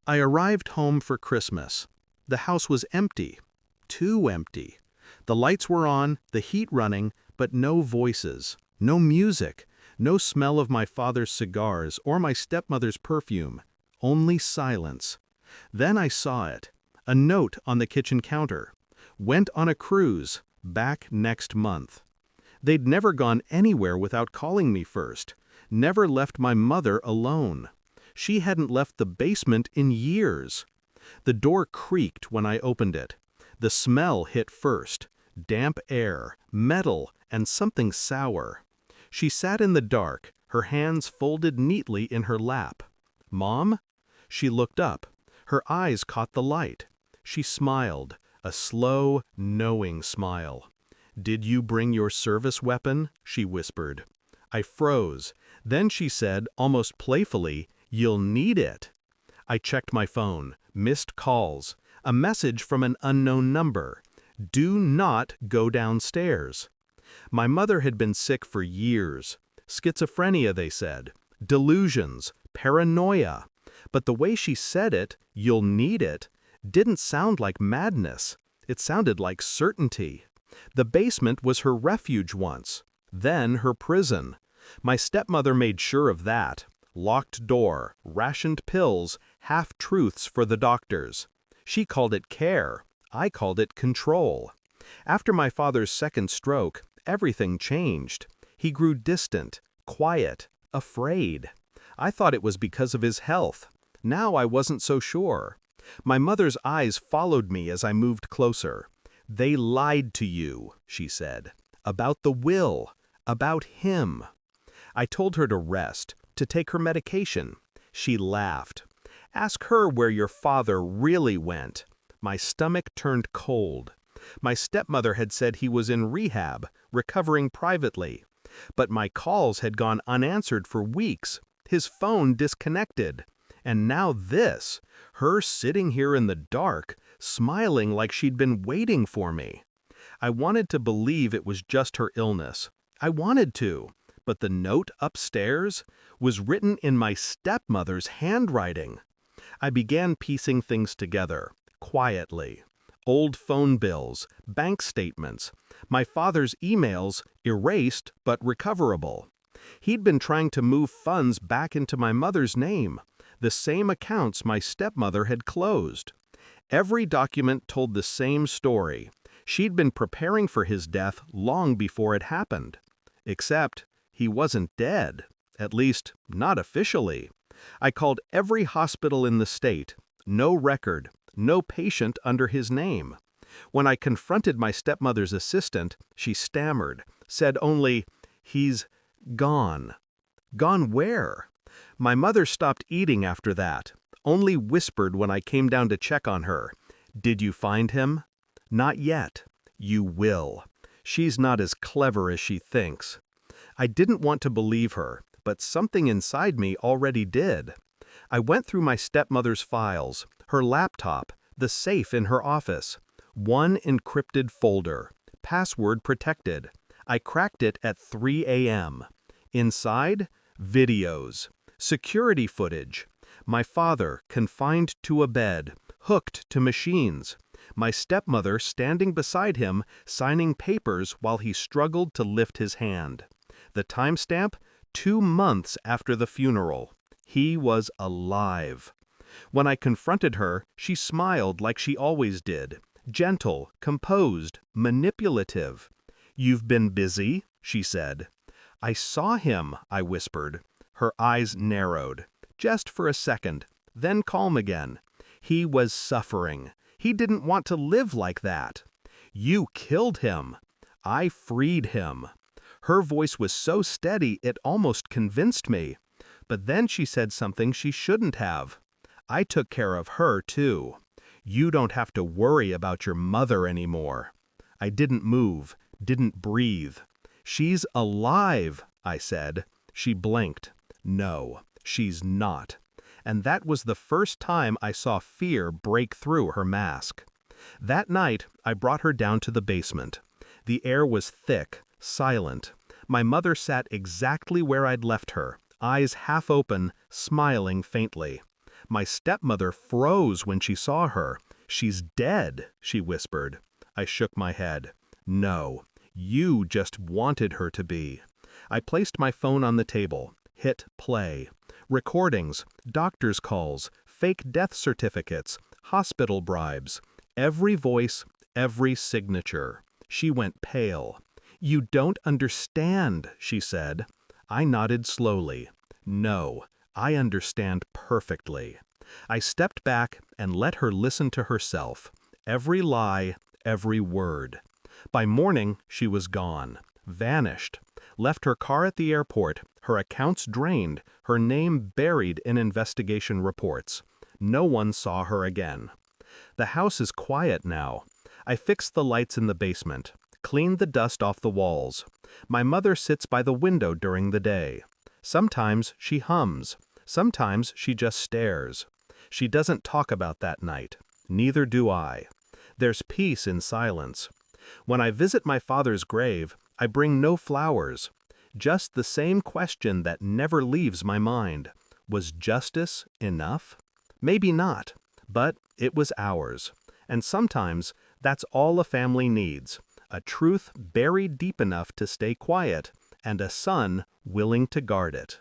I arrived home for Christmas. The house was empty. Too empty. The lights were on, the heat running, but no voices, no music, no smell of my father's cigars or my stepmother's perfume. Only silence. Then I saw it. A note on the kitchen counter. Went on a cruise. Back next month. They'd never gone anywhere without calling me first. Never left my mother alone. She hadn't left the basement in years. The door creaked when I opened it. The smell hit first. Damp air, metal, and something sour. She sat in the dark, her hands folded neatly in her lap. "Mom?" She looked up. Her eyes caught the light. She smiled, a slow, knowing smile. "Did you bring your service weapon?" she whispered. I froze. Then she said, almost playfully, "You'll need it." I checked my phone. Missed calls. A message from an unknown number. "Do not go downstairs." My mother had been sick for years. Schizophrenia, they said. Delusions. Paranoia. But the way she said it, "You'll need it," didn't sound like madness. It sounded like certainty. The basement was her refuge once. Then her prison. My stepmother made sure of that. Locked door, rationed pills, half-truths for the doctors. She called it care. I called it control. After my father's second stroke, everything changed. He grew distant, quiet, afraid. I thought it was because of his health. Now I wasn't so sure. My mother's eyes followed me as I moved closer. "They lied to you," she said. "About the will. About him." I told her to rest, to take her medication. She laughed. "Ask her where your father really went." My stomach turned cold. My stepmother had said he was in rehab, recovering privately. But my calls had gone unanswered for weeks. His phone disconnected. And now this, her sitting here in the dark, smiling like she'd been waiting for me. I wanted to believe it was just her illness. I wanted to. But the note upstairs was written in my stepmother's handwriting. I began piecing things together, quietly. Old phone bills, bank statements, my father's emails, erased but recoverable. He'd been trying to move funds back into my mother's name, the same accounts my stepmother had closed. Every document told the same story. She'd been preparing for his death long before it happened. Except he wasn't dead, at least not officially. I called every hospital in the state. No record, no patient under his name. When I confronted my stepmother's assistant, she stammered, said only, "He's gone." Gone where? My mother stopped eating after that, only whispered when I came down to check on her, "Did you find him?" "Not yet." "You will. She's not as clever as she thinks." I didn't want to believe her, but something inside me already did. I went through my stepmother's files, her laptop, the safe in her office. One encrypted folder, password protected. I cracked it at 3 a.m. Inside, videos, security footage. My father confined to a bed, hooked to machines. My stepmother standing beside him, signing papers while he struggled to lift his hand. The timestamp, 2 months after the funeral. He was alive. When I confronted her, she smiled like she always did. Gentle, composed, manipulative. "You've been busy," she said. "I saw him," I whispered. Her eyes narrowed. Just for a second, then calm again. "He was suffering. He didn't want to live like that. You killed him. I freed him." Her voice was so steady it almost convinced me. But then she said something she shouldn't have. "I took care of her, too. You don't have to worry about your mother anymore." I didn't move, didn't breathe. "She's alive," I said. She blinked. "No, she's not." And that was the first time I saw fear break through her mask. That night, I brought her down to the basement. The air was thick, silent. My mother sat exactly where I'd left her, eyes half open, smiling faintly. My stepmother froze when she saw her. "She's dead," she whispered. I shook my head. "No, you just wanted her to be." I placed my phone on the table, hit play. Recordings, doctor's calls, fake death certificates, hospital bribes. Every voice, every signature. She went pale. "You don't understand," she said. I nodded slowly. "No, I understand perfectly." I stepped back and let her listen to herself. Every lie, every word. By morning, she was gone. Vanished. Left her car at the airport, her accounts drained, her name buried in investigation reports. No one saw her again. The house is quiet now. I fixed the lights in the basement, cleaned the dust off the walls. My mother sits by the window during the day. Sometimes she hums. Sometimes she just stares. She doesn't talk about that night. Neither do I. There's peace in silence. When I visit my father's grave, I bring no flowers. Just the same question that never leaves my mind. Was justice enough? Maybe not, but it was ours. And sometimes that's all a family needs. A truth buried deep enough to stay quiet, and a son willing to guard it.